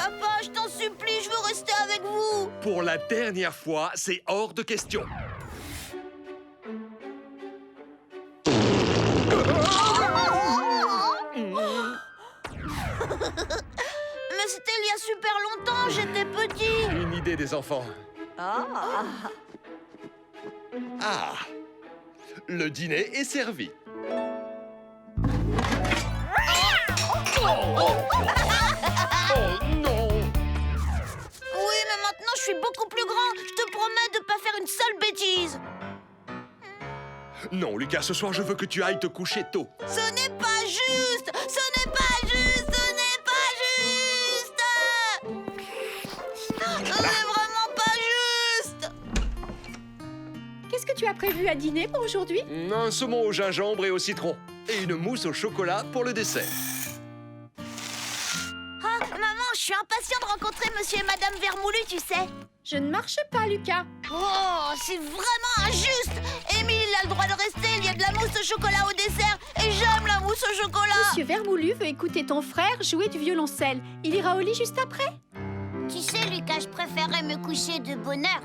Papa, je t'en supplie, je veux rester avec vous. Pour la dernière fois, c'est hors de question. Mais c'était il y a super longtemps, j'étais petit. Une idée des enfants. Ah, le dîner est servi. Oh non! Oui, mais maintenant je suis beaucoup plus grand. Je te promets de pas faire une seule bêtise. Non, Lucas, ce soir, je veux que tu ailles te coucher tôt. Ce n'est pas juste. Ce n'est pas juste. Ce n'est pas juste. Ce n'est vraiment pas juste. Qu'est-ce que tu as prévu à dîner pour aujourd'hui? Un saumon au gingembre et au citron. Et une mousse au chocolat pour le dessert. Ah, maman, je suis impatient de rencontrer monsieur et madame Vermoulu, tu sais. Je ne marche pas, Lucas. Oh, c'est vraiment injuste. Émile, il a le droit de rester. Il y a de la mousse au chocolat au dessert. Et j'aime la mousse au chocolat. Monsieur Vermoulu veut écouter ton frère jouer du violoncelle. Il ira au lit juste après. Tu sais, Lucas, je préférerais me coucher de bonne heure.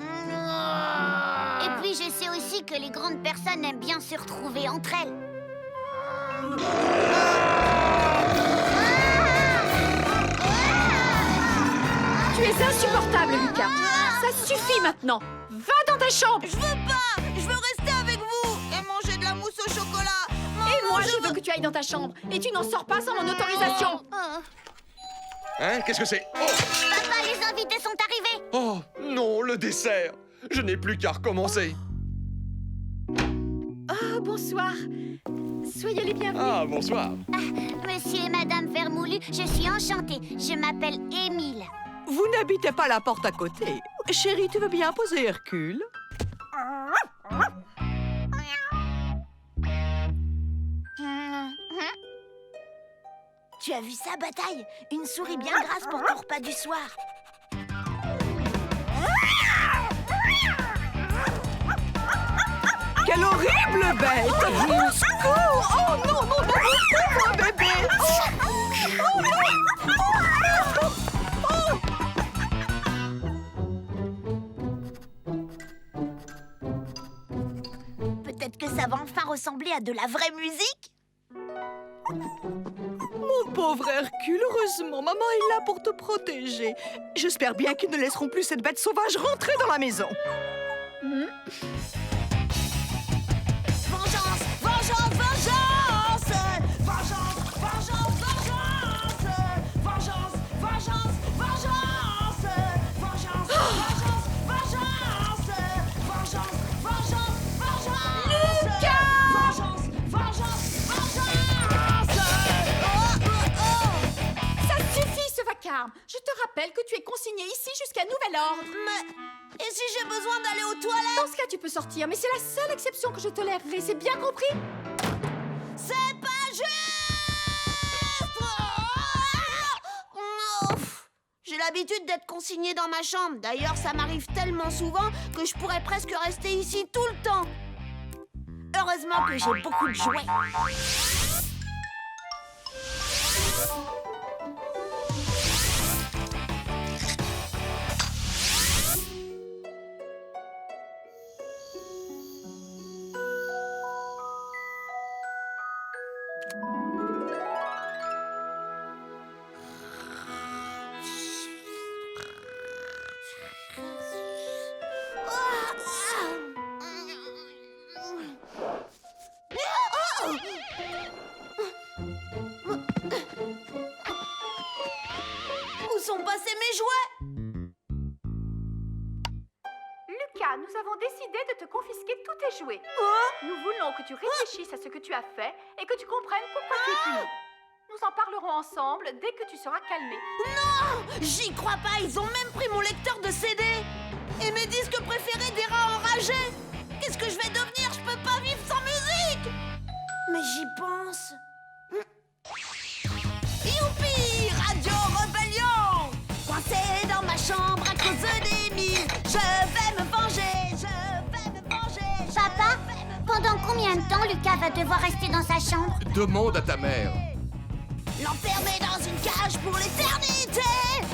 Et puis, je sais aussi que les grandes personnes aiment bien se retrouver entre elles. Tu es insupportable, Lucas. Ça suffit maintenant. Va dans ta chambre. Je veux pas. Je veux rester avec vous et manger de la mousse au chocolat. Maman, Et moi, je veux que tu ailles dans ta chambre. Et tu n'en sors pas sans mon autorisation. Hein? Qu'est-ce que c'est? Oh! Papa, les invités sont arrivés. Oh, non, le dessert! Je n'ai plus qu'à recommencer. Oh, bonsoir. Soyez les bienvenus. Ah, bonsoir. Monsieur et madame Vermoulu, je suis enchantée. Je m'appelle Émile. Vous n'habitez pas la porte à côté. Chérie, tu veux bien poser Hercule? Tu as vu ça, Bataille? Une souris bien grasse pour ton repas du soir. Quelle horrible bête! Au secours! Oh non, mon pauvre bébé! Oh non! Peut-être que ça va enfin ressembler à de la vraie musique. Mon pauvre Hercule, heureusement, maman est là pour te protéger. J'espère bien qu'ils ne laisseront plus cette bête sauvage rentrer dans la maison. Vengeance, vengeance, vengeance! Vengeance, vengeance, vengeance! Vengeance, vengeance, vengeance! Vengeance, vengeance, vengeance! Vengeance, vengeance, vengeance! Lucas! Vengeance, vengeance, vengeance! Ça suffit, ce vacarme. Je te rappelle que tu es consigné ici jusqu'à nouvel ordre. Mais... Et si j'ai besoin d'aller aux toilettes? Dans ce cas, tu peux sortir, mais c'est la seule exception que je tolérerai. C'est bien compris? C'est pas juste! Oh, j'ai l'habitude d'être consignée dans ma chambre. D'ailleurs, ça m'arrive tellement souvent que je pourrais presque rester ici tout le temps. Heureusement que j'ai beaucoup de jouets. Où sont passés mes jouets? Lucas, nous avons décidé de te confisquer tous tes jouets. Nous voulons que tu réfléchisses à ce que tu as fait et que tu comprennes pourquoi tu es puni. Nous en parlerons ensemble dès que tu seras calmé. Non! J'y crois pas, ils ont même pris mon lecteur de CD! Et mes disques préférés des rats enragés! Qu'est-ce que je vais devenir? Je peux pas vivre sans musique! Mais j'y pense. Youpi! Radio Rebellion! Coincé dans ma chambre à cause d'Émile. Je vais me venger! Je vais me venger! Papa, pendant combien de temps Lucas va devoir rester dans sa chambre? Demande à ta mère. L'enfermer dans une cage pour l'éternité!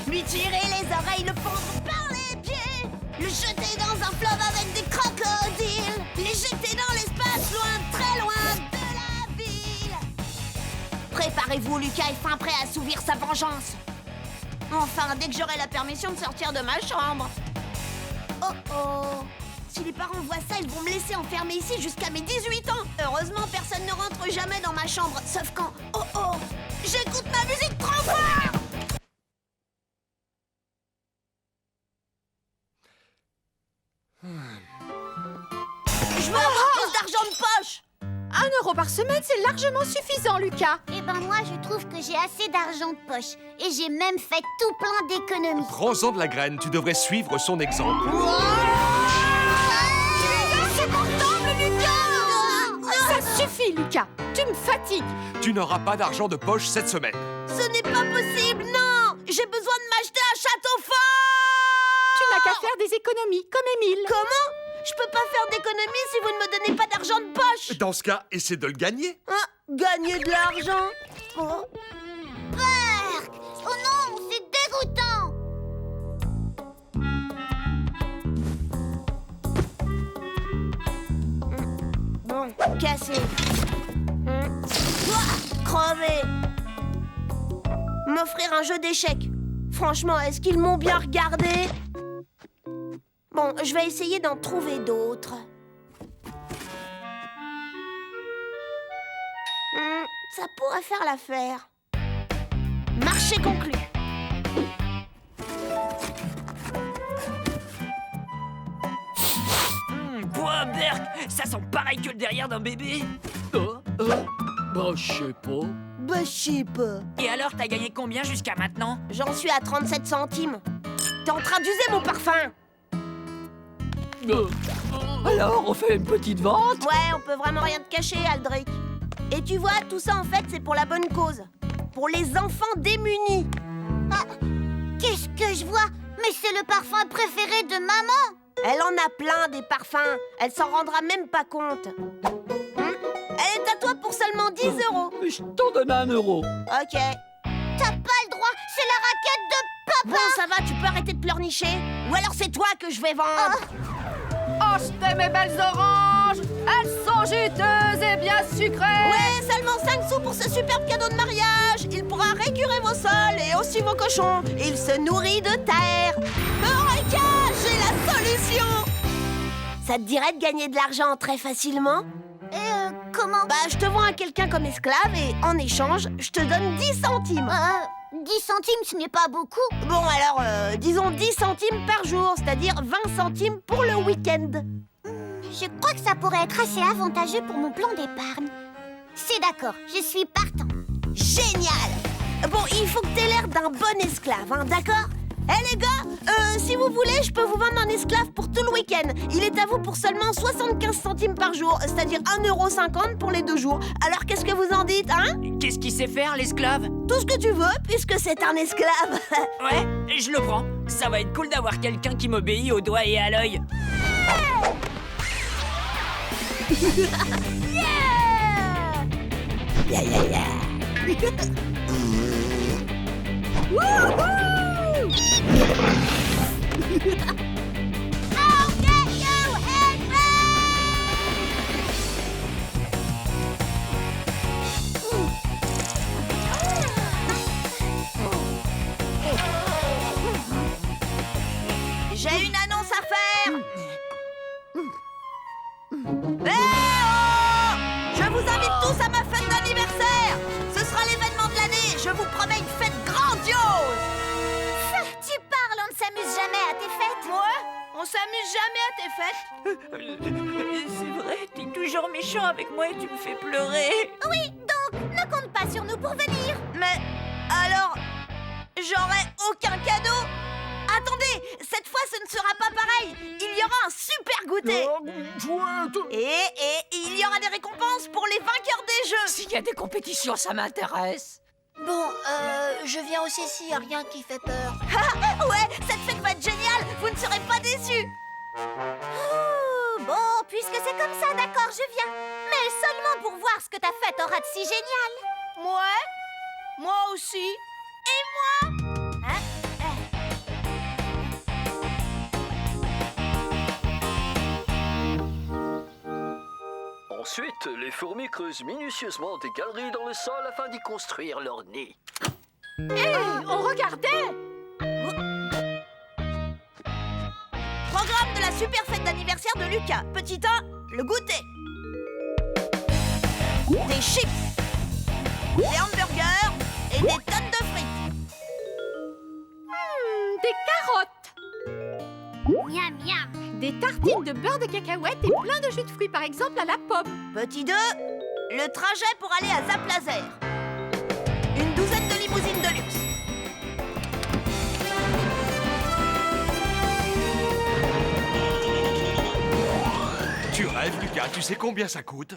Lui tirer les oreilles, le pendre par les pieds, le jeter dans un fleuve avec des crocodiles, les jeter dans l'espace loin, très loin de la ville. Préparez-vous, Lucas est fin prêt à assouvir sa vengeance. Enfin, dès que j'aurai la permission de sortir de ma chambre. Oh oh! Si les parents voient ça, ils vont me laisser enfermer ici jusqu'à mes 18 ans. Heureusement, personne ne rentre jamais dans ma chambre, sauf quand... Oh oh! J'écoute ma musique trop fort! Je veux avoir plus d'argent de poche! 1 euro par semaine, c'est largement suffisant, Lucas. Eh ben moi, je trouve que j'ai assez d'argent de poche. Et j'ai même fait tout plein d'économies. Prends-en de la graine, tu devrais suivre son exemple. Insupportable, Lucas! Ça suffit, Lucas. Tu me fatigues. Tu n'auras pas d'argent de poche cette semaine. Ce n'est pas possible, non! J'ai besoin de m'acheter un château fort! Tu n'as qu'à faire des économies, comme Émile. Comment? Je peux pas faire d'économie si vous ne me donnez pas d'argent de poche! Dans ce cas, essaie de le gagner. Hein? Gagner de l'argent? Oh. Berk! Oh non, c'est dégoûtant! Bon, cassé. Ouah, crevé. M'offrir un jeu d'échecs. Franchement, est-ce qu'ils m'ont bien regardé? Bon, je vais essayer d'en trouver d'autres. Ça pourrait faire l'affaire. Marché conclu. Quoi, Berk? Ça sent pareil que le derrière d'un bébé. Bah, je sais pas. Bah, je sais pas. Et alors, t'as gagné combien jusqu'à maintenant? J'en suis à 37 centimes. T'es en train d'user mon parfum. Alors, on fait une petite vente? Ouais, on peut vraiment rien te cacher, Aldric. Et tu vois, tout ça en fait, c'est pour la bonne cause. Pour les enfants démunis. Ah, qu'est-ce que je vois? Mais c'est le parfum préféré de maman! Elle en a plein des parfums. Elle s'en rendra même pas compte. Elle est à toi pour seulement 10 euros. Je t'en donne 1 euro. Ok. T'as pas le droit, c'est la raquette de Bon, papa! ça va, tu peux arrêter de pleurnicher? Ou alors c'est toi que je vais vendre. Achetez mes belles oranges. Elles sont juteuses et bien sucrées. Ouais, seulement 5 sous pour ce superbe cadeau de mariage. Il pourra récurer vos sols et aussi vos cochons. Il se nourrit de terre. Eureka, j'ai la solution. Ça te dirait de gagner de l'argent très facilement? Comment? Bah, je te vends à quelqu'un comme esclave et en échange, je te donne 10 centimes. 10 centimes, ce n'est pas beaucoup. Bon, alors, disons 10 centimes par jour, c'est-à-dire 20 centimes pour le week-end. Je crois que ça pourrait être assez avantageux pour mon plan d'épargne. C'est d'accord, je suis partant. Génial! Bon, il faut que t'aies l'air d'un bon esclave, hein, d'accord? Les gars, si vous voulez, je peux vous vendre un esclave pour tout le week-end. Il est à vous pour seulement 75 centimes par jour, c'est-à-dire 1,50 € pour les 2 jours. Alors, qu'est-ce que vous en dites, hein? Qu'est-ce qu'il sait faire, l'esclave? Tout ce que tu veux, puisque c'est un esclave. Ouais, je le prends. Ça va être cool d'avoir quelqu'un qui m'obéit au doigt et à l'œil. I'll get you, Henry! J'ai une annonce à faire. Oh! Je vous invite tous à ma fête d'anniversaire. Ce sera l'événement de l'année. Je vous promets une fête grandiose. Tu parles, on ne s'amuse jamais à tes fêtes. Ouais, on s'amuse jamais à tes fêtes. C'est vrai, t'es toujours méchant avec moi et tu me fais pleurer. Oui, donc, ne compte pas sur nous pour venir. Mais alors, j'aurai aucun cadeau. Attendez, cette fois ce ne sera pas pareil. Il y aura un super goûter. Et il y aura des récompenses pour les vainqueurs des jeux. S'il y a des compétitions, ça m'intéresse. Bon, je viens aussi s'il n'y a rien qui fait peur. Ouais, cette fête va être géniale. Vous ne serez pas déçus. Bon, puisque c'est comme ça, d'accord, je viens. Mais seulement pour voir ce que ta fête aura de si génial. Ouais, moi aussi. Et moi? Ensuite, les fourmis creusent minutieusement des galeries dans le sol afin d'y construire leur nid. On regardait. Programme de la super fête d'anniversaire de Lucas. Petit 1, le goûter. Des chips, des hamburgers et des tonnes de frites. Des carottes. Miam, miam. Des tartines de beurre de cacahuète et plein de jus de fruits, par exemple à la pomme. Petit 2, le trajet pour aller à Zap Laser. Une douzaine de limousines de luxe. Tu rêves, Lucas, tu sais combien ça coûte?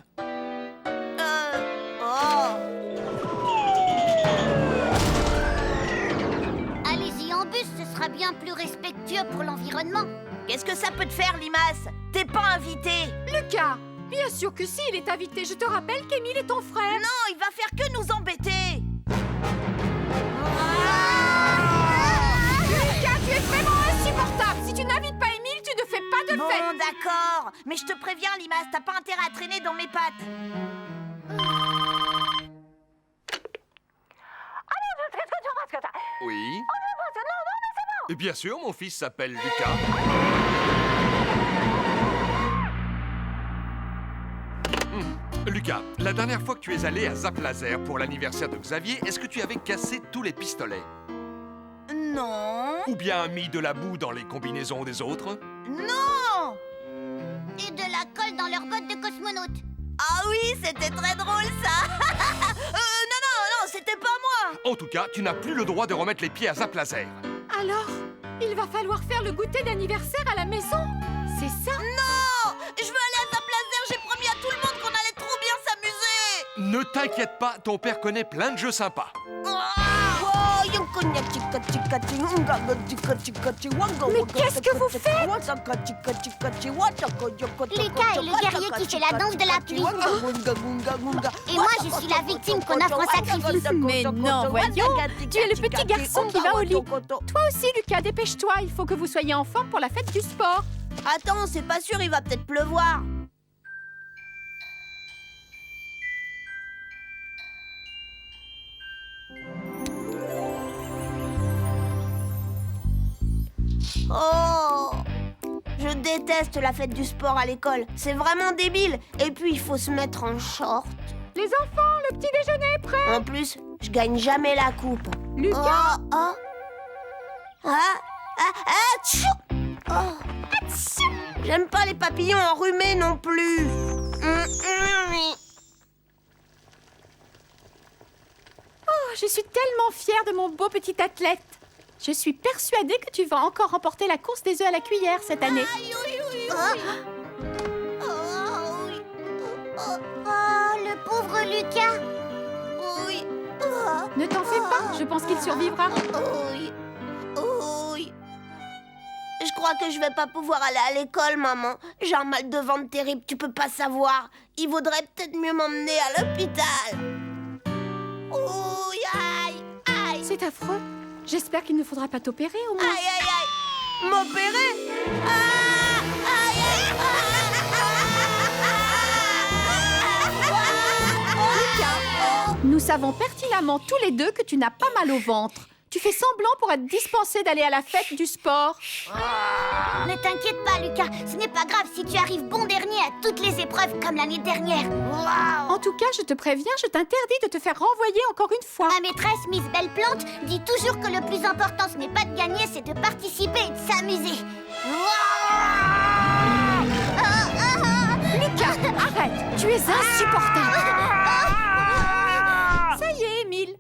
Allez-y en bus, ce sera bien plus respectueux pour l'environnement. Qu'est-ce que ça peut te faire, Limace? T'es pas invité. Lucas, bien sûr que si, il est invité. Je te rappelle qu'Émile est ton frère. Non, il va faire que nous embêter. Lucas, tu es vraiment insupportable. Si tu n'invites pas Émile, tu ne fais pas de Bon, fête. d'accord. Mais je te préviens, Limace, t'as pas intérêt à traîner dans mes pattes. Oui. Et bien sûr, mon fils s'appelle Lucas. Lucas, la dernière fois que tu es allé à Zap Laser pour l'anniversaire de Xavier, est-ce que tu avais cassé tous les pistolets? Non. Ou bien mis de la boue dans les combinaisons des autres? Non. Et de la colle dans leurs bottes de cosmonaute. Ah oui, c'était très drôle, ça. Non, c'était pas moi. En tout cas, tu n'as plus le droit de remettre les pieds à Zap Laser. Alors, il va falloir faire le goûter d'anniversaire à la maison. C'est ça? Non, je veux aller à Zap Laser. J'ai promis à tout le monde qu'on allait trop bien s'amuser. Ne t'inquiète pas, ton père connaît plein de jeux sympas. Mais qu'est-ce que vous faites? Lucas est le guerrier qui fait la danse de la pluie. Et moi, je suis la victime qu'on offre en sacrifice. Mais non, voyons. Tu es le petit garçon qui va au lit. Toi aussi, Lucas, dépêche-toi. Il faut que vous soyez en forme pour la fête du sport. Attends, c'est pas sûr, il va peut-être pleuvoir. Oh, je déteste la fête du sport à l'école. C'est vraiment débile. Et puis, il faut se mettre en short. Les enfants, le petit déjeuner est prêt. En plus, je gagne jamais la coupe. Lucas, Tchou. J'aime pas les papillons enrhumés non plus. oh, je suis tellement fière de mon beau petit athlète. Je suis persuadée que tu vas encore remporter la course des œufs à la cuillère cette année. Oh, le pauvre Lucas. Oui. Ne t'en fais pas, je pense qu'il survivra. Oui. Je crois que je vais pas pouvoir aller à l'école, maman. J'ai un mal de ventre terrible, tu peux pas savoir. Il vaudrait peut-être mieux m'emmener à l'hôpital. Ouh, aïe. C'est affreux. J'espère qu'il ne faudra pas t'opérer au moins. Aïe. M'opérer? Nous savons pertinemment tous les deux que tu n'as pas mal au ventre. Tu fais semblant pour être dispensé d'aller à la fête du sport. Ne t'inquiète pas, Lucas. Ce n'est pas grave si tu arrives bon dernier à toutes les épreuves comme l'année dernière. En tout cas, je te préviens, je t'interdis de te faire renvoyer encore une fois. Ma maîtresse, Miss Belleplante, dit toujours que le plus important, ce n'est pas de gagner, c'est de participer et de s'amuser. Lucas, arrête. Tu es insupportable. Ça y est, Émile.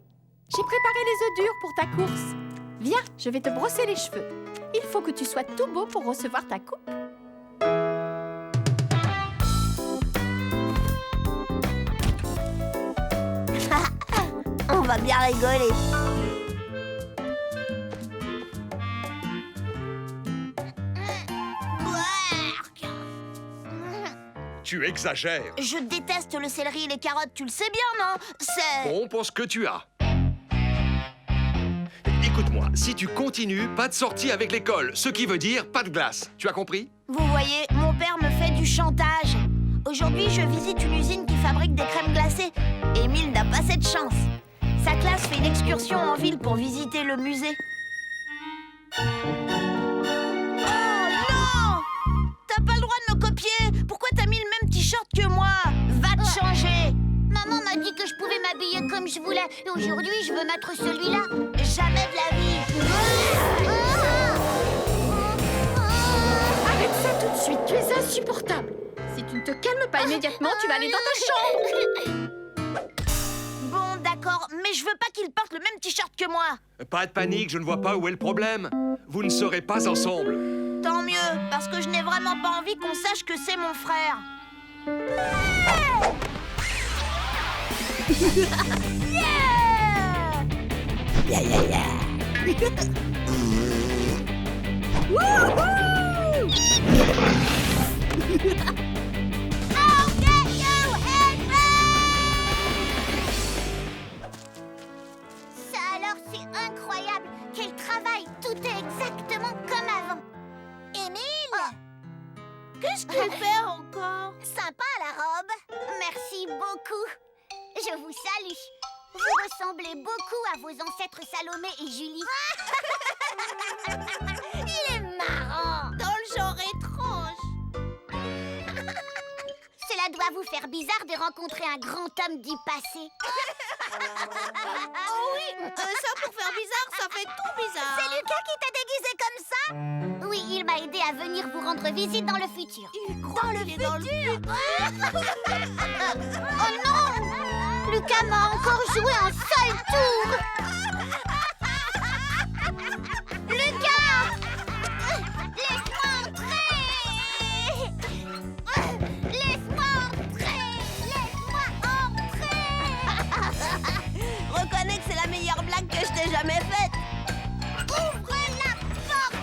J'ai préparé les œufs durs pour ta course. Viens, je vais te brosser les cheveux. Il faut que tu sois tout beau pour recevoir ta coupe. On va bien rigoler. Tu exagères. Je déteste le céleri et les carottes, tu le sais bien, non? C'est... Bon, pour ce que tu as. Écoute-moi, si tu continues, pas de sortie avec l'école, ce qui veut dire pas de glace. Tu as compris? Vous voyez, mon père me fait du chantage. Aujourd'hui, je visite une usine qui fabrique des crèmes glacées. Émile n'a pas cette chance. Sa classe fait une excursion en ville pour visiter le musée. Oh non! T'as pas le droit de me copier! Pourquoi t'as mis le même t-shirt que moi? Va te changer! Maman m'a dit que je pouvais m'habiller comme je voulais. Et aujourd'hui, je veux mettre celui-là. Jamais de la vie! Arrête ça tout de suite, tu es insupportable. Si tu ne te calmes pas immédiatement, tu vas aller dans ta chambre. Bon, d'accord, mais je veux pas qu'il porte le même t-shirt que moi. Pas de panique, je ne vois pas où est le problème. Vous ne serez pas ensemble. Tant mieux, parce que je n'ai vraiment pas envie qu'on sache que c'est mon frère. Ça alors, c'est incroyable. Quel travail. Tout est exactement comme avant. Émile, Qu'est-ce qu'il fait encore? sympa la robe. Merci beaucoup. Je vous salue. Vous ressemblez beaucoup à vos ancêtres Salomé et Julie. Il est marrant. Dans le genre étrange. Cela doit vous faire bizarre de rencontrer un grand homme du passé. Oh oui, ça pour faire bizarre, ça fait tout bizarre. C'est Lucas qui t'a déguisé comme ça? Oui, il m'a aidé à venir vous rendre visite dans le futur. Il croit qu'il est dans le futur. Oh non! Lucas m'a encore joué un seul tour. Lucas! Laisse-moi entrer! Laisse-moi entrer! Laisse-moi entrer! Reconnais que c'est la meilleure blague que je t'ai jamais faite. Ouvre la porte!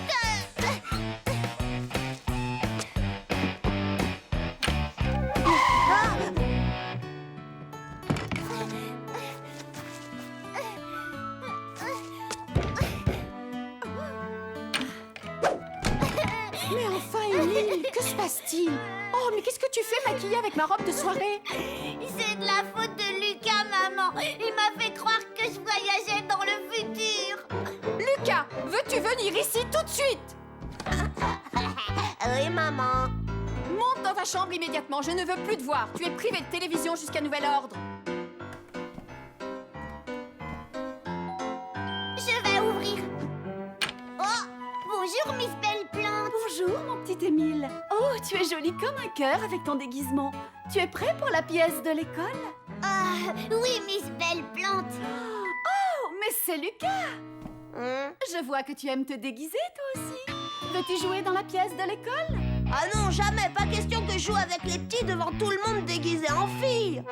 Mais enfin, Émile, que se passe-t-il? Oh, mais qu'est-ce que tu fais maquillée avec ma robe de soirée? C'est de la faute de Lucas, maman. Il m'a fait croire que je voyageais dans le futur. Lucas, veux-tu venir ici tout de suite? Oui, maman. Monte dans ta chambre immédiatement, je ne veux plus te voir. Tu es privé de télévision jusqu'à nouvel ordre. Je vais ouvrir. Oh, bonjour, Miss Belle Plante. Bonjour, mon petit Émile. Oh, tu es jolie comme un cœur avec ton déguisement. Tu es prêt pour la pièce de l'école? Ah, oui, Miss Belle Plante. Oh, mais c'est Lucas. Je vois que tu aimes te déguiser, toi aussi. Veux-tu jouer dans la pièce de l'école? Ah non, jamais, pas question que je joue avec les petits devant tout le monde déguisé en fille.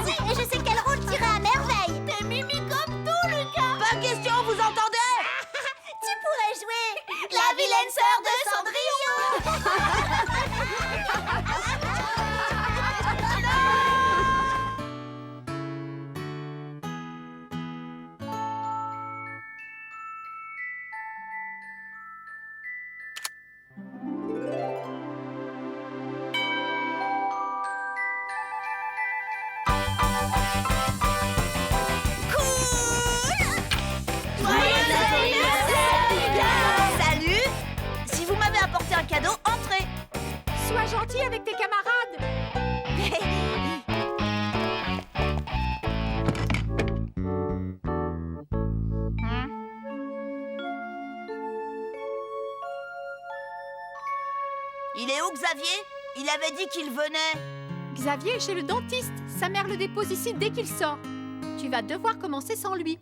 Si, et je sais quel rôle t'irait à merveille. T'es mimi comme tout, Lucas. Pas question, vous entendez? Tu pourrais jouer la vilaine sœur de Cendrillon. Salut! Si vous m'avez apporté un cadeau, entrez. Sois gentil avec tes camarades. Il est où, Xavier? Il avait dit qu'il venait. Xavier est chez le dentiste. Sa mère le dépose ici dès qu'il sort. Tu vas devoir commencer sans lui.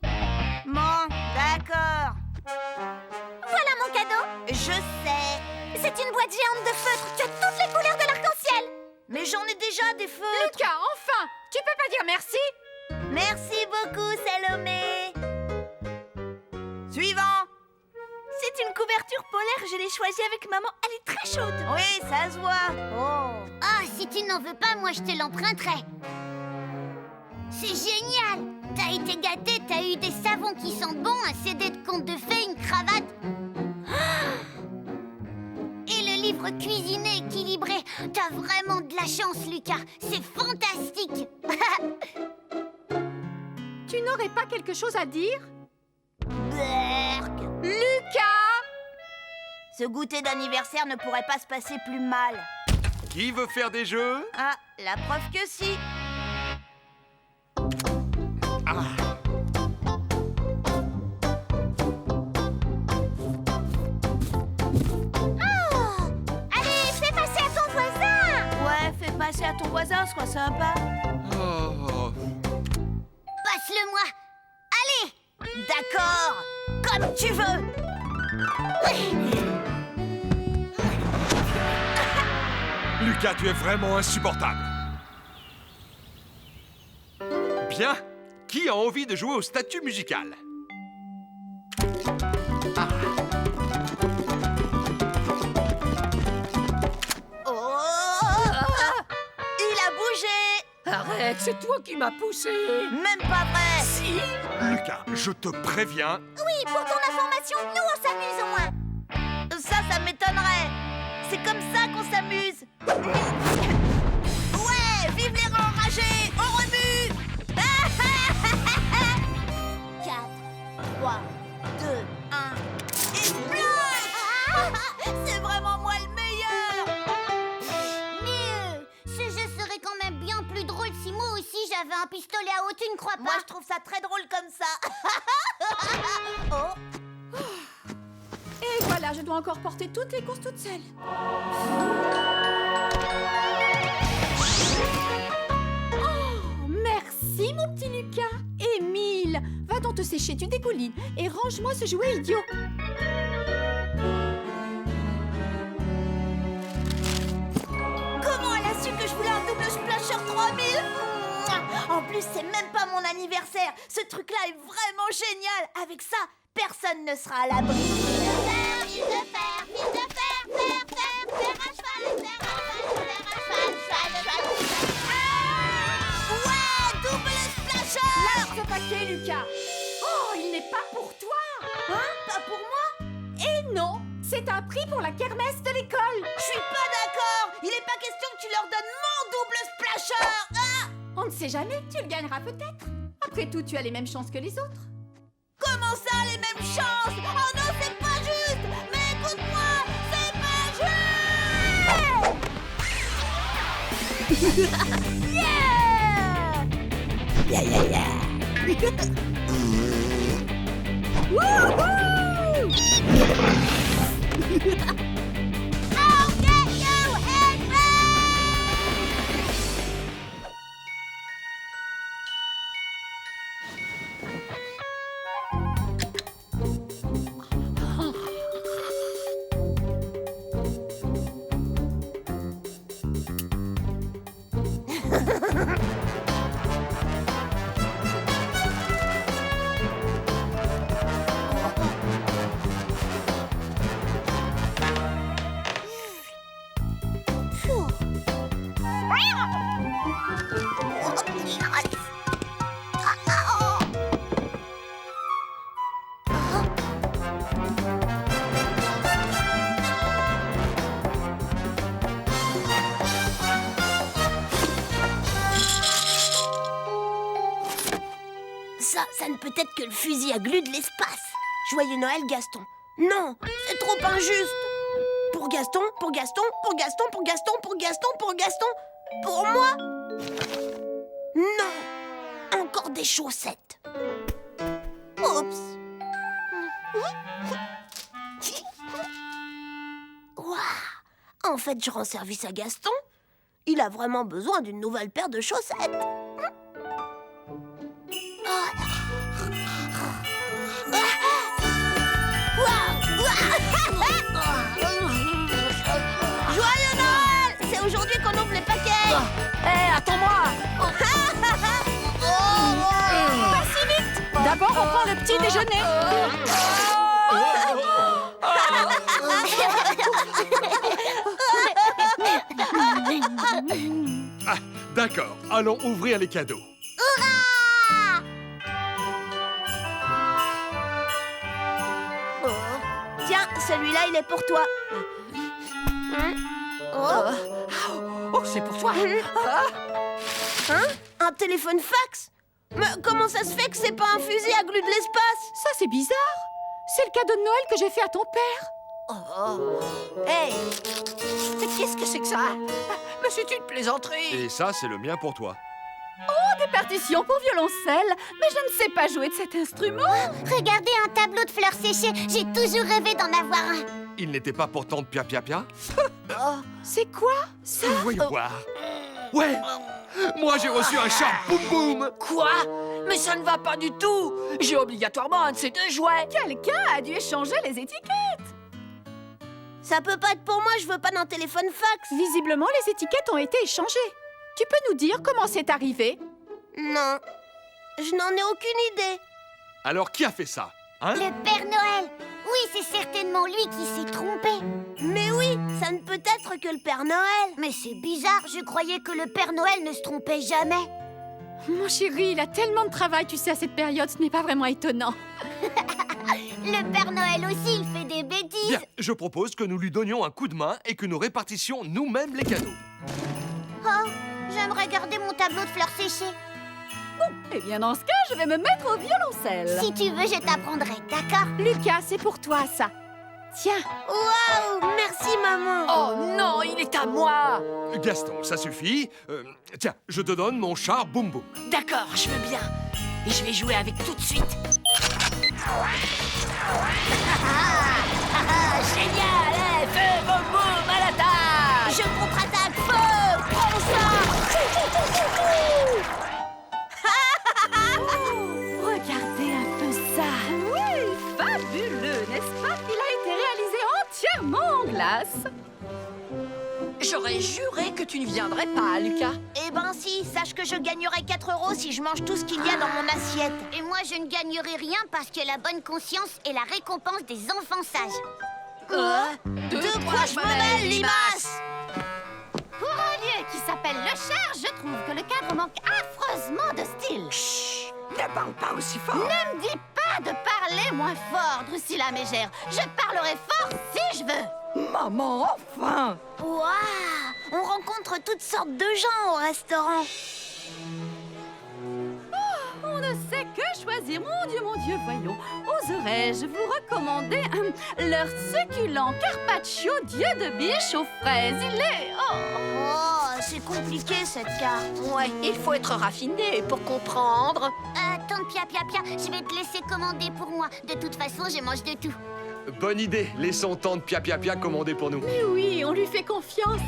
Bon, d'accord. Voilà mon cadeau. Je sais. C'est une boîte géante de feutres. Tu as toutes les couleurs de l'arc-en-ciel. Mais j'en ai déjà des feutres. Lucas, enfin! Tu peux pas dire merci? Merci beaucoup, Salomé. Suivant. C'est une couverture polaire, je l'ai choisie avec maman. Elle est très chaude. Oui, ça se voit. Oh. Ah, si tu n'en veux pas, moi je te l'emprunterai. C'est génial. T'as été gâté, t'as eu des savons qui sentent bon, un CD de contes de fées, une cravate. Ah, et le livre être cuisiné, équilibré. T'as vraiment de la chance, Lucas. C'est fantastique. Tu n'aurais pas quelque chose à dire? Berk. Lucas! Ce goûter d'anniversaire ne pourrait pas se passer plus mal. Qui veut faire des jeux? Ah, la preuve que si. Allez, fais passer à ton voisin. Ouais, fais passer à ton voisin, sois sympa. Oh. Passe-le-moi. Allez. D'accord, comme tu veux. Lucas, tu es vraiment insupportable. Bien. Qui a envie de jouer au statut musical? Oh, il a bougé. Arrête, c'est toi qui m'as poussé. Même pas vrai. Si. Lucas, je te préviens. Oui, pour ton information, nous on s'amuse au moins. Ça m'étonnerait. C'est comme ça qu'on s'amuse. Ouais, vive les rats enragés. On remue. 4, 3, 2, 1. Explose. C'est vraiment moi le meilleur. Mais ce jeu serait quand même bien plus drôle si moi aussi j'avais un pistolet à eau, tu ne crois pas? Moi, je trouve ça très drôle comme ça. Oh. Et voilà, je dois encore porter toutes les courses toute seule. Oh, merci mon petit Lucas. Émile, va donc te sécher, tu dégoulines. Et range-moi ce jouet idiot. Comment elle a su que je voulais un double splasher 3000? En plus, c'est même pas mon anniversaire. Ce truc-là est vraiment génial. Avec ça, personne ne sera à l'abri. Fils de fer, fils de fer, fer à cheval, Ouais, double splasher. Lâche ce paquet, Lucas. Oh, il n'est pas pour toi. Hein? Pas pour moi? Et non, c'est un prix pour la kermesse de l'école. Je suis pas d'accord. Il est pas question que tu leur donnes mon double splasher. Ah! On ne sait jamais, tu le gagneras peut-être. Après tout, tu as les mêmes chances que les autres. Comment ça, les mêmes chances? Oh non, c'est pas juste. Mais écoute-moi, c'est pas juste. I'll get you, Henry! Ça ne peut être que le fusil à glu de l'espace. Joyeux Noël, Gaston. Non, c'est trop injuste. Pour Gaston, pour Gaston, pour Gaston, pour Gaston, pour Gaston, pour Gaston. Pour moi? Non. Encore des chaussettes. Oups. Ouah. En fait, je rends service à Gaston. Il a vraiment besoin d'une nouvelle paire de chaussettes. Joyeux Noël! C'est aujourd'hui qu'on ouvre les paquets. Hé, attends-moi! Pas si vite. D'abord, on prend le petit déjeuner. Ah, d'accord. Allons ouvrir les cadeaux. Oh. Tiens, celui-là, il est pour toi. Oh, c'est pour toi. Un téléphone fax? Mais comment ça se fait que c'est pas un fusil à glu de l'espace? Ça, c'est bizarre. C'est le cadeau de Noël que j'ai fait à ton père. Hey, mais qu'est-ce que c'est que ça? Mais c'est une plaisanterie. Et ça, c'est le mien pour toi. Des partitions pour violoncelle. Mais je ne sais pas jouer de cet instrument. Regardez un tableau de fleurs séchées. J'ai toujours rêvé d'en avoir un. Il n'était pas pourtant de pia-pia-pia? C'est quoi ça? Voyons voir. Ouais! Moi, j'ai reçu un chat boum-boum! Quoi? Mais ça ne va pas du tout. J'ai obligatoirement un de ces deux jouets. Quelqu'un a dû échanger les étiquettes. Ça peut pas être pour moi, je veux pas d'un téléphone fax. Visiblement, les étiquettes ont été échangées. Tu peux nous dire comment c'est arrivé? Non, je n'en ai aucune idée. Alors, qui a fait ça? Hein? Le Père Noël. Oui, c'est certainement lui qui s'est trompé. Mais oui, ça ne peut être que le Père Noël. Mais c'est bizarre, je croyais que le Père Noël ne se trompait jamais. Mon chéri, il a tellement de travail, tu sais, à cette période, ce n'est pas vraiment étonnant. Le Père Noël aussi, il fait des bêtises. Bien, je propose que nous lui donnions un coup de main et que nous répartissions nous-mêmes les cadeaux. Oh, j'aimerais garder mon tableau de fleurs séchées. Eh bien, dans ce cas, je vais me mettre au violoncelle. Si tu veux, je t'apprendrai, d'accord? Lucas, c'est pour toi, ça. Tiens. Waouh, merci maman. Oh non, il est à moi. Gaston, ça suffit. Tiens, je te donne mon char boum-boum. D'accord, je veux bien. Et je vais jouer avec tout de suite. Génial, hein, feu, boum, boum, à l'attaque. Je contre-attaque, feu, prends ça. Regardez un peu ça. Oui, fabuleux, n'est-ce pas? Il a été réalisé entièrement en glace. J'aurais juré que tu ne viendrais pas, Lucas. Eh ben si, sache que je gagnerai 4 € si je mange tout ce qu'il y a dans mon assiette. Et moi, je ne gagnerai rien parce que la bonne conscience est la récompense des enfants sages. De quoi je me mêle, limace? Pour un lieu qui s'appelle Le Cher, je trouve que le cadre manque affreusement de style. Chut, ne parle pas aussi fort. Ne me dis pas de parler moins fort, Drusilla Mégère. Je parlerai fort si je veux. Maman, enfin! Waouh, on rencontre toutes sortes de gens au restaurant. On ne sait que choisir. Mon Dieu, voyons. Oserais-je vous recommander leur succulent carpaccio Dieu de biche aux fraises? Il est... Oh, c'est compliqué cette carte. Ouais, il faut être raffiné pour comprendre. Tante Pia, je vais te laisser commander pour moi. De toute façon, je mange de tout. Bonne idée. Laissons tante Pia-Pia-Pia commander pour nous. Mais oui, on lui fait confiance.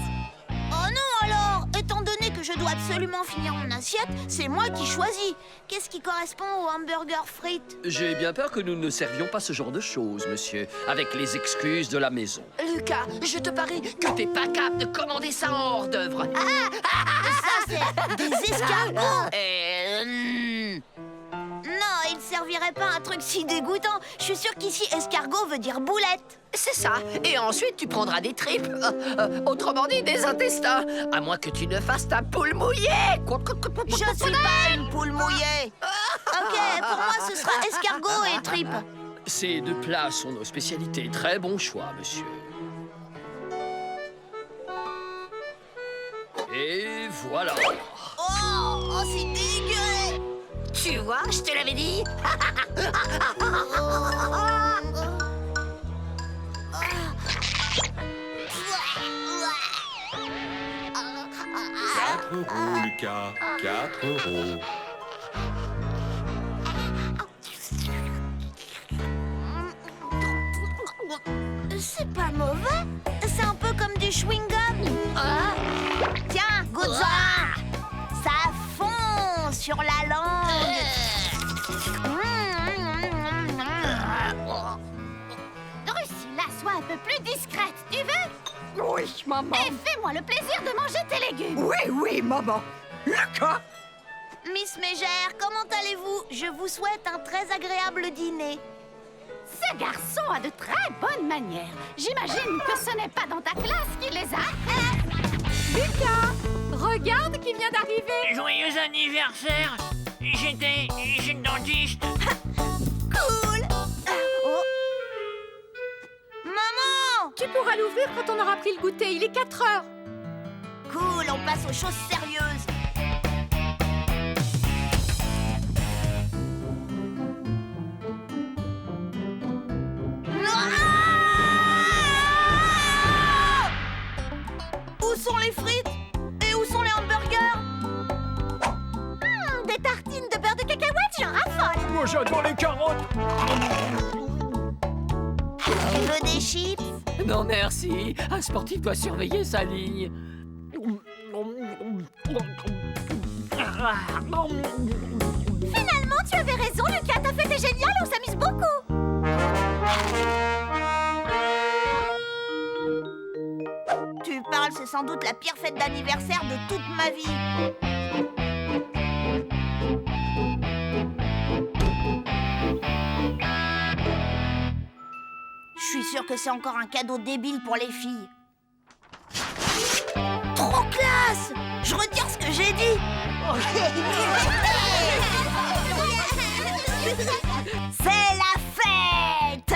Oh non alors, étant donné que je dois absolument finir mon assiette, c'est moi qui choisis. Qu'est-ce qui correspond au hamburger frites? J'ai bien peur que nous ne servions pas ce genre de choses, monsieur, avec les excuses de la maison. Lucas, je te parie que t'es pas capable de commander ça en hors d'œuvre. Ça, c'est des escargots. Non, il servirait pas un truc si dégoûtant. Je suis sûre qu'ici, escargot veut dire boulette. C'est ça. Et ensuite, tu prendras des tripes. Autrement dit, des intestins. À moins que tu ne fasses ta poule mouillée. Je suis pas une poule mouillée. Ok, pour moi, ce sera escargot et tripes. Ces deux plats sont nos spécialités. Très bon choix, monsieur. Et voilà. Oh, c'est dégueu. Tu vois, je te l'avais dit. €, Lucas. 4 €. C'est pas mauvais. C'est un peu comme du chewing-gum. Tiens, goûte-en. Ça fond sur la langue. Drusilla, sois un peu plus discrète, tu veux? Oui, maman. Et fais-moi le plaisir de manger tes légumes. Oui, maman. Lucas! Miss Mégère, comment allez-vous? Je vous souhaite un très agréable dîner. Ce garçon a de très bonnes manières. J'imagine que ce n'est pas dans ta classe qu'il les a. Lucas, regarde qui vient d'arriver. Joyeux anniversaire. J'étais chez le dentiste. Cool. Oh. Maman! Tu Tu pourras l'ouvrir quand on aura pris le goûter. Il est 4 heures. Cool, on passe aux choses sérieuses. Où sont les frites? Et où sont les hamburgers? Des tartines de beurre de cacahuète, j'en raffole. Moi, j'adore les carottes. Tu veux des chips? Non, merci. Un sportif doit surveiller sa ligne. Finalement, tu avais raison, Lucas. Ta fête est géniale, on s'amuse beaucoup. Tu parles, c'est sans doute la pire fête d'anniversaire de toute ma vie. Je suis sûre que c'est encore un cadeau débile pour les filles. Trop classe! Je retire ce que j'ai dit. C'est la fête!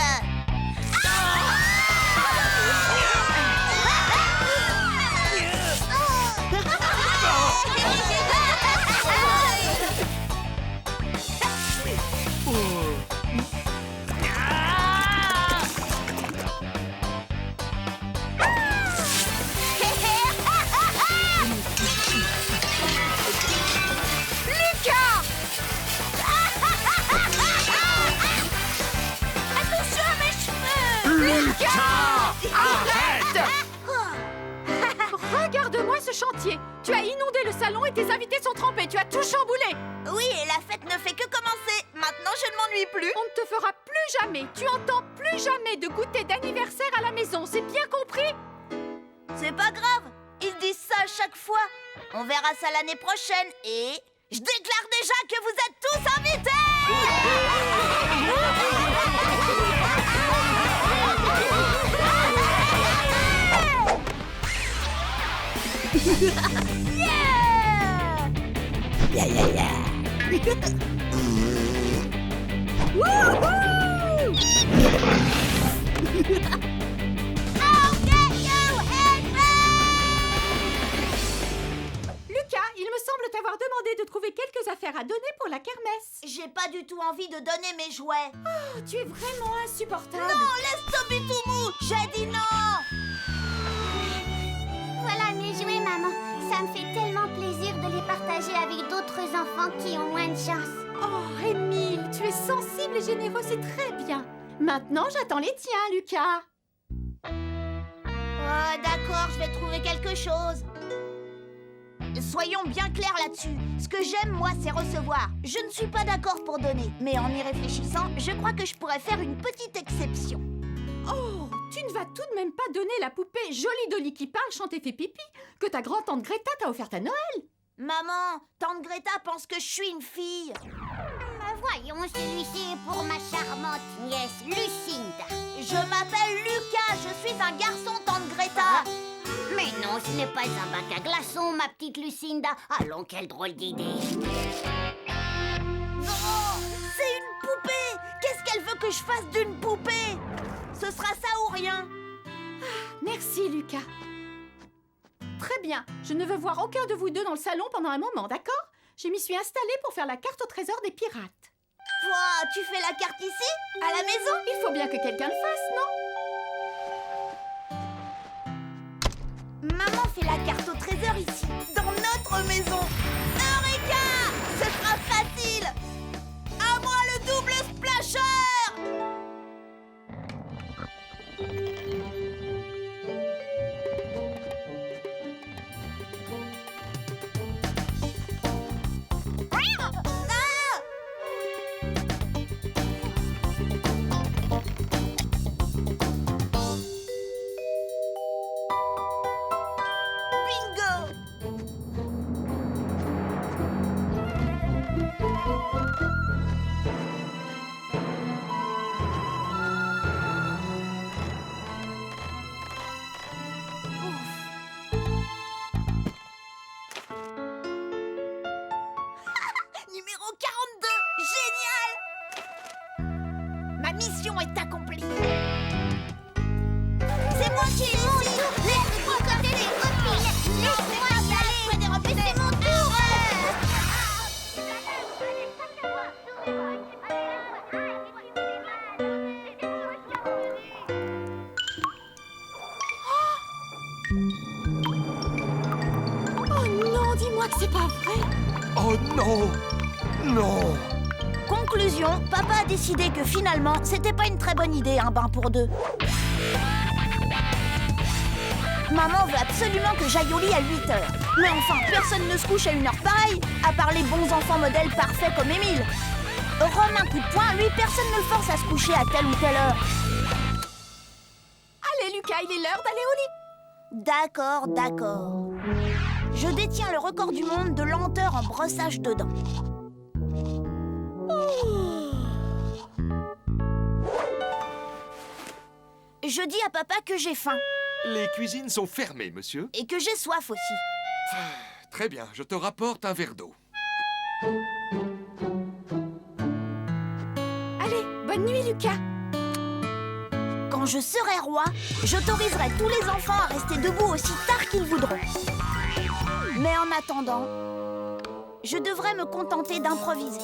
Regarde-moi ce chantier. Tu as inondé le salon et tes invités sont trempés. Tu as tout chamboulé. Oui, et la fête ne fait que commencer. Maintenant, je ne m'ennuie plus. On ne te fera plus jamais. Tu entends plus jamais de goûter d'anniversaire à la maison. C'est bien compris? C'est pas grave. Ils disent ça à chaque fois. On verra ça l'année prochaine. Et je déclare déjà que vous êtes tous invités. Lucas, il me semble t'avoir demandé de trouver quelques affaires à donner pour la kermesse. J'ai pas du tout envie de donner mes jouets. Oh, tu es vraiment insupportable. Non, laisse Toby tout mou. J'ai dit non. Voilà mes jouets, maman. Ça me fait tellement plaisir de les partager avec d'autres enfants qui ont moins de chance. Oh, Émile, tu es sensible et généreux, c'est très bien. Maintenant, j'attends les tiens, Lucas. Oh, d'accord, je vais trouver quelque chose. Soyons bien clairs là-dessus. Ce que j'aime, moi, c'est recevoir. Je ne suis pas d'accord pour donner. Mais en y réfléchissant, je crois que je pourrais faire une petite exception. Oh, tu ne vas tout de même pas donner la poupée Jolie Dolly qui parle, chante et fait pipi que ta grand-tante Greta t'a offerte à Noël. Maman, tante Greta pense que je suis une fille. Voyons, celui-ci est pour ma charmante nièce Lucinda. Je m'appelle Lucas, je suis un garçon, tante Greta. Mais non, ce n'est pas un bac à glaçons, ma petite Lucinda. Allons, quelle drôle d'idée. Non, c'est une poupée. Qu'est-ce qu'elle veut que je fasse d'une poupée? Ce sera ça ou rien. Merci, Lucas. Très bien, je ne veux voir aucun de vous deux dans le salon pendant un moment, d'accord? Je m'y suis installée pour faire la carte au trésor des pirates. Toi, tu fais la carte ici? À la maison? Il faut bien que quelqu'un le fasse, non? Maman fait la carte au trésor ici, dans notre maison. Eureka! Ce sera facile. À moi le double splasher! Numéro 42! Génial! Ma mission est accomplie. C'est mon C'est pas vrai. Oh non! Non! Conclusion, papa a décidé que finalement, c'était pas une très bonne idée, un bain pour deux. Maman veut absolument que j'aille au lit à 8 heures. Mais enfin, personne ne se couche à une heure pareille, à part les bons enfants modèles parfaits comme Émile. Rome un coup de poing, lui, personne ne le force à se coucher à telle ou telle heure. Allez, Lucas, il est l'heure d'aller au lit. D'accord, d'accord. Je détiens le record du monde de lenteur en brossage de dents. Je dis à papa que j'ai faim Les cuisines sont fermées, monsieur. et que j'ai soif aussi. Très bien, je te rapporte un verre d'eau. Allez, bonne nuit, Lucas. Quand je serai roi, j'autoriserai tous les enfants à rester debout aussi tard qu'ils voudront. Mais en attendant, je devrais me contenter d'improviser.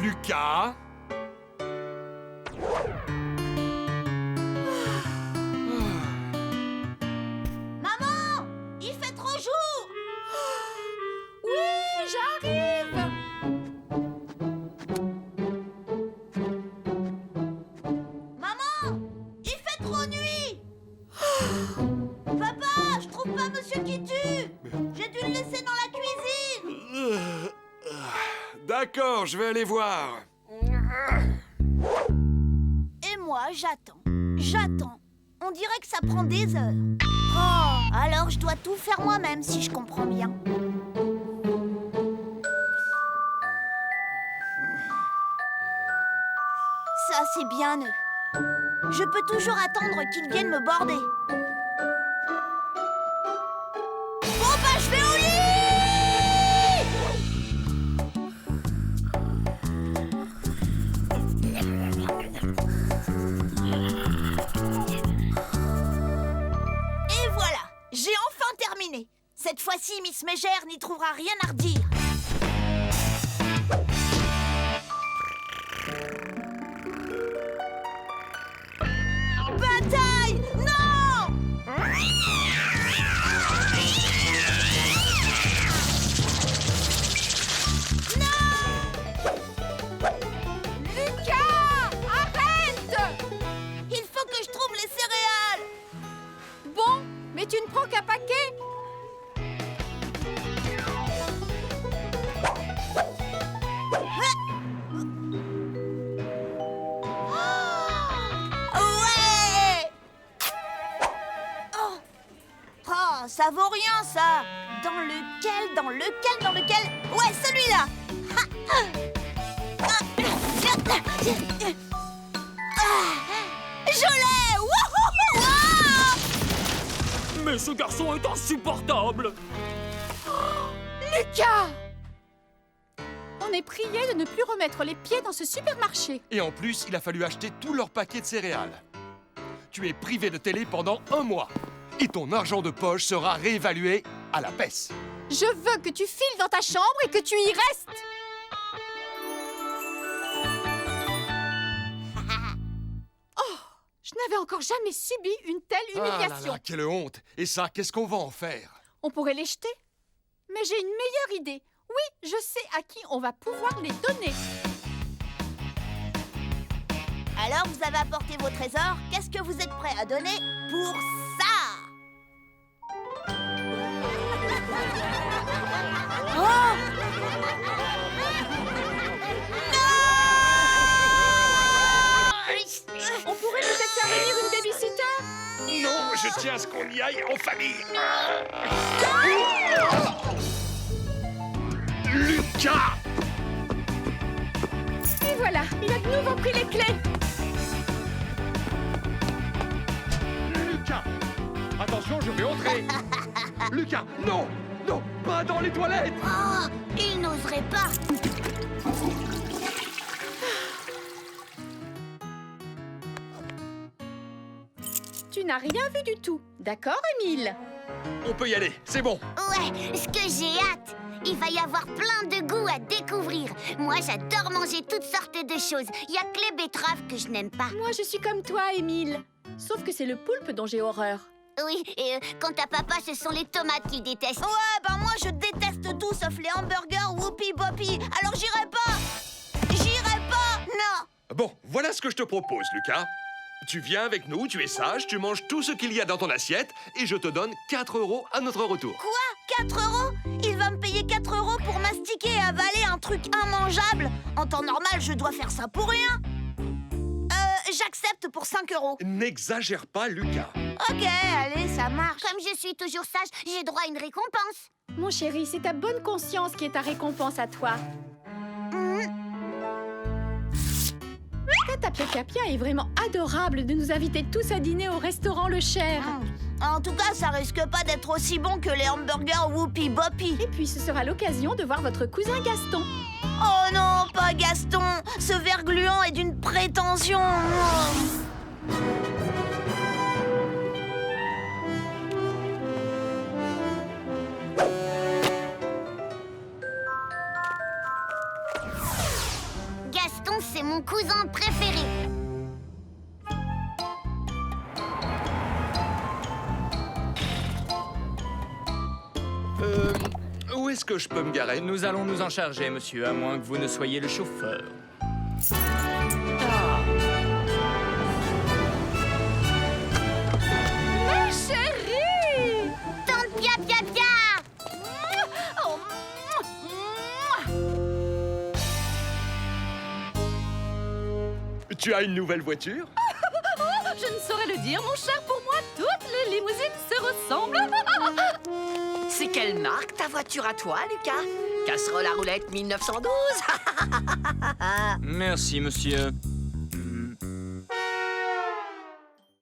Lucas? Maman, il fait trop jour. Oui, j'arrive. Maman, il fait trop nuit. Papa, je trouve pas Monsieur qui tue. J'ai dû le laisser dans la cuisine. D'accord, je vais aller voir. Et moi, j'attends. J'attends. On dirait que ça prend des heures. Oh, alors je dois tout faire moi-même si je comprends bien. Ça, c'est bien eux. Je peux toujours attendre qu'ils viennent me border. Bon, bah, je vais au lit! Et voilà, j'ai enfin terminé. Cette fois-ci, Miss Mégère n'y trouvera rien à redire. Bataille! Non! Lucas, arrête! Il faut que je trouve les céréales! Bon, mais tu ne prends qu'un paquet. Ouais! Oh, ça vaut rien, ça! Dans lequel? Ouais, celui-là! Ha! Je l'ai! Wouhou! Mais ce garçon est insupportable. Lucas! On est prié de ne plus remettre les pieds dans ce supermarché. Et en plus, il a fallu acheter tout leur paquet de céréales. Tu es privé de télé pendant 1 mois. Et ton argent de poche sera réévalué à la baisse. Je veux que tu files dans ta chambre et que tu y restes. Oh, je n'avais encore jamais subi une telle Ah là humiliation. là, quelle honte! Et ça, qu'est-ce qu'on va en faire? On pourrait les jeter. Mais j'ai une meilleure idée. Oui, je sais à qui on va pouvoir les donner. Alors, vous avez apporté vos trésors. Qu'est-ce que vous êtes prêts à donner pour ça? Oh! On pourrait peut-être faire venir une babysitter. Non, je tiens à ce qu'on y aille en famille. Lucas! Et voilà, il a de nouveau pris les clés. Lucas! Attention, je vais entrer! Lucas, non! Non, pas dans les toilettes! Oh, il n'oserait pas. Tu n'as rien vu du tout. D'accord, Émile? On peut y aller, c'est bon. Ouais, ce que j'ai hâte. Il va y avoir plein de goûts à découvrir. Moi, j'adore manger toutes sortes de choses. Il y a que les betteraves que je n'aime pas. Moi, je suis comme toi, Émile. Sauf que c'est le poulpe dont j'ai horreur. Oui, et quant à papa, ce sont les tomates qu'il déteste. Ouais, ben moi je déteste tout sauf les hamburgers Whoopi Boppy. Alors j'irai pas. J'irai pas. Non. Bon, voilà ce que je te propose, Lucas. Tu viens avec nous, tu es sage, tu manges tout ce qu'il y a dans ton assiette et je te donne 4 € à notre retour. Quoi? 4 €? Il va me payer 4 € pour mastiquer et avaler un truc immangeable? En temps normal, je dois faire ça pour rien. J'accepte pour 5 €. N'exagère pas, Lucas. Ok, allez, ça marche. Comme je suis toujours sage, j'ai droit à une récompense. Mon chéri, c'est ta bonne conscience qui est ta récompense à toi. Tata Pia est vraiment adorable de nous inviter tous à dîner au restaurant Le Cher. En tout cas, ça risque pas d'être aussi bon que les hamburgers Whoopi Boppy. Et puis, ce sera l'occasion de voir votre cousin Gaston. Oh non, pas Gaston. Ce ver gluant est d'une prétention. Gaston, c'est mon cousin préféré. Où est-ce que je peux me garer? Nous allons nous en charger, monsieur, à moins que vous ne soyez le chauffeur. Ma chérie! Tante Pia Pia Pia! Tu as une nouvelle voiture? Je ne saurais le dire, mon cher. Pour moi, toutes les limousines se ressemblent. C'est quelle marque ta voiture à toi, Lucas? Casserole à roulette 1912? Merci, monsieur.